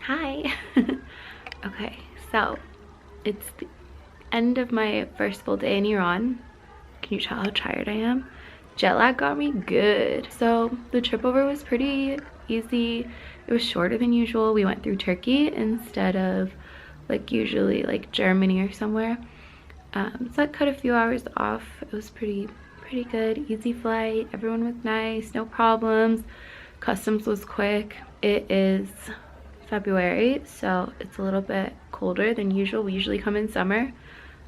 Hi. Okay, so it's the end of my first full day in Iran. Can you tell how tired I am? Jet lag got me good. So the trip over was pretty easy. It was shorter than usual. We went through Turkey instead of like usually like Germany or somewhere. So that cut a few hours off. It was pretty good. Easy flight. Everyone was nice. No problems. Customs was quick. It is February, so it's a little bit colder than usual. We usually come in summer,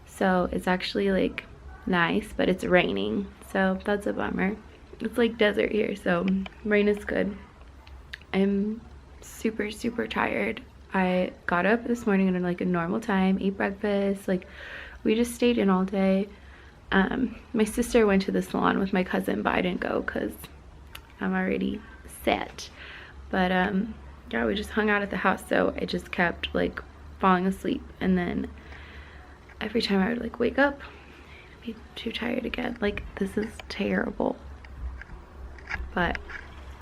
so it's actually like nice, but it's raining, so that's a bummer. It's like desert here, so rain is good. I'm super tired. I got up this morning at like a normal time, ate breakfast, like we just stayed in all day. My sister went to the salon with my cousin, but I didn't go because I'm already set. But yeah, we just hung out at the house, so I just kept like falling asleep, and then every time I would like wake up I'd be too tired again. Like, this is terrible, but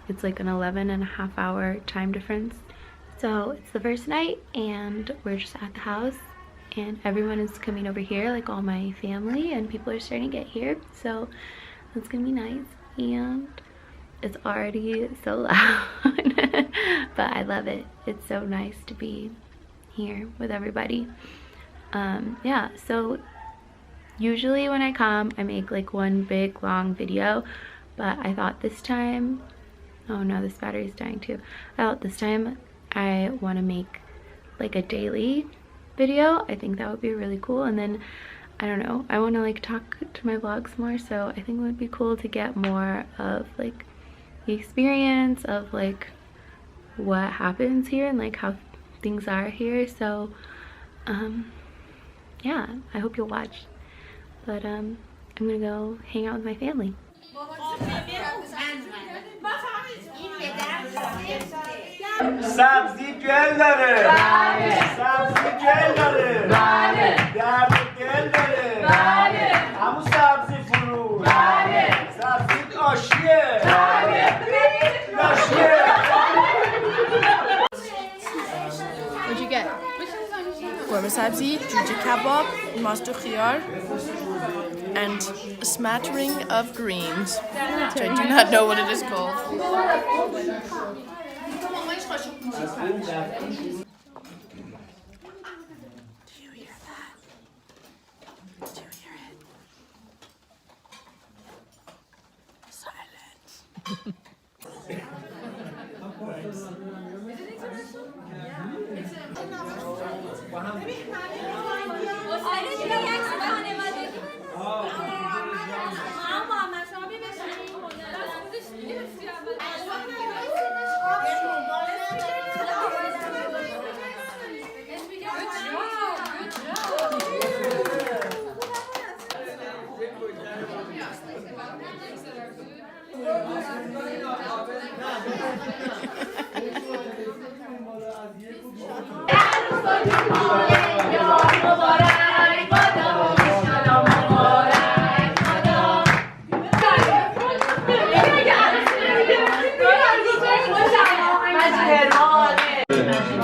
it's like an 11.5-hour time difference. So it's the first night and we're just at the house, and everyone is coming over here, like all my family and people are starting to get here, so that's gonna be nice. And it's already so loud but I love it. It's so nice to be here with everybody. Yeah, so usually when I come I make like one big long video, but I thought this time, oh no, this battery's dying too. I thought this time I want to make like a daily video. I think that would be really cool, and then I don't know, I want to like talk to my vlogs more, so I think it would be cool to get more of like the experience of like what happens here and like how things are here. So yeah, I hope you'll watch. But I'm gonna go hang out with my family. سبزی گل داره. بله. سبزی گل داره. بله. درد گل داره. بله. همون سبزی فرو. بله. سبزی آشیه. بله. آشیه. What'd you get? Korma sabzi, jujik kebab, masto khiyar, and a smattering of greens, which I do not know what it is called. Do you hear that? Do you hear it? Silence.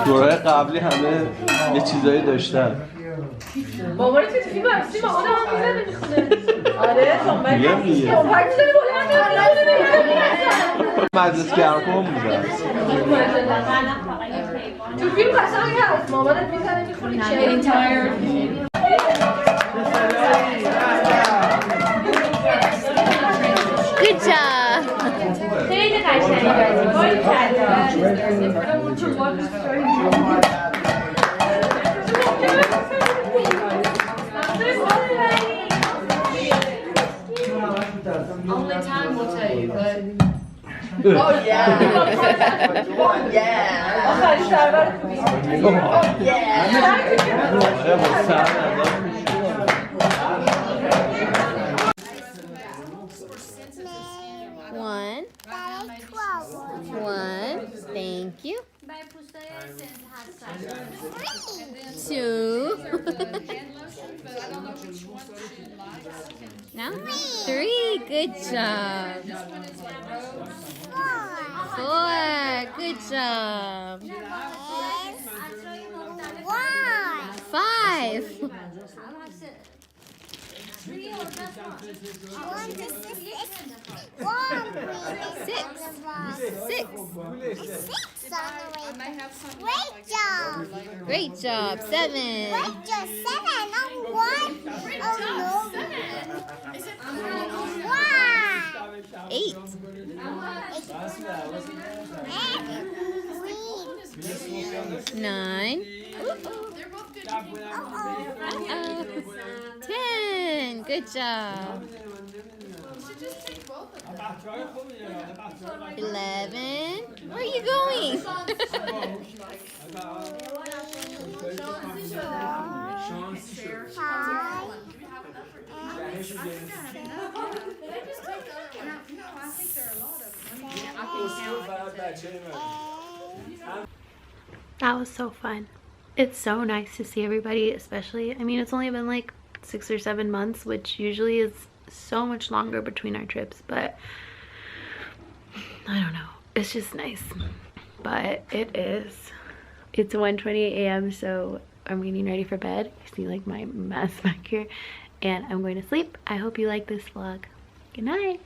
دورهای قبلی همه یه چیزایی داشتن. بابا رو تو تیفی بستی با آدم هم میزنه میخونه. آره تنبک هستی که اون پرک میزنه بلند مجلس گرمکن بودن. تو فیلم قشنگ هست مامانت میزنه میخونی چه؟ Good job. خیلی قشنگه. باری کردم. Only time will tell you, but Oh yeah. Oh yeah. آخرین شربت خوبی. Oh One. One. Thank you. Two. Now 3. Good job. 4. Good job. 5. 6. Great job. Great job. 7. Great job. 7. Oh, what? Oh, no. Wow. 8. 9. Uh-oh. 10. Good job. 11. Where are you going? 5. That was so fun. It's so nice to see everybody, especially, I mean, it's only been like 6 or 7 months, which usually is so much longer between our trips, but I don't know. It's just nice. But it's 1:28 a.m. so I'm getting ready for bed. You see like my mess back here, and I'm going to sleep. I hope you like this vlog. Good night.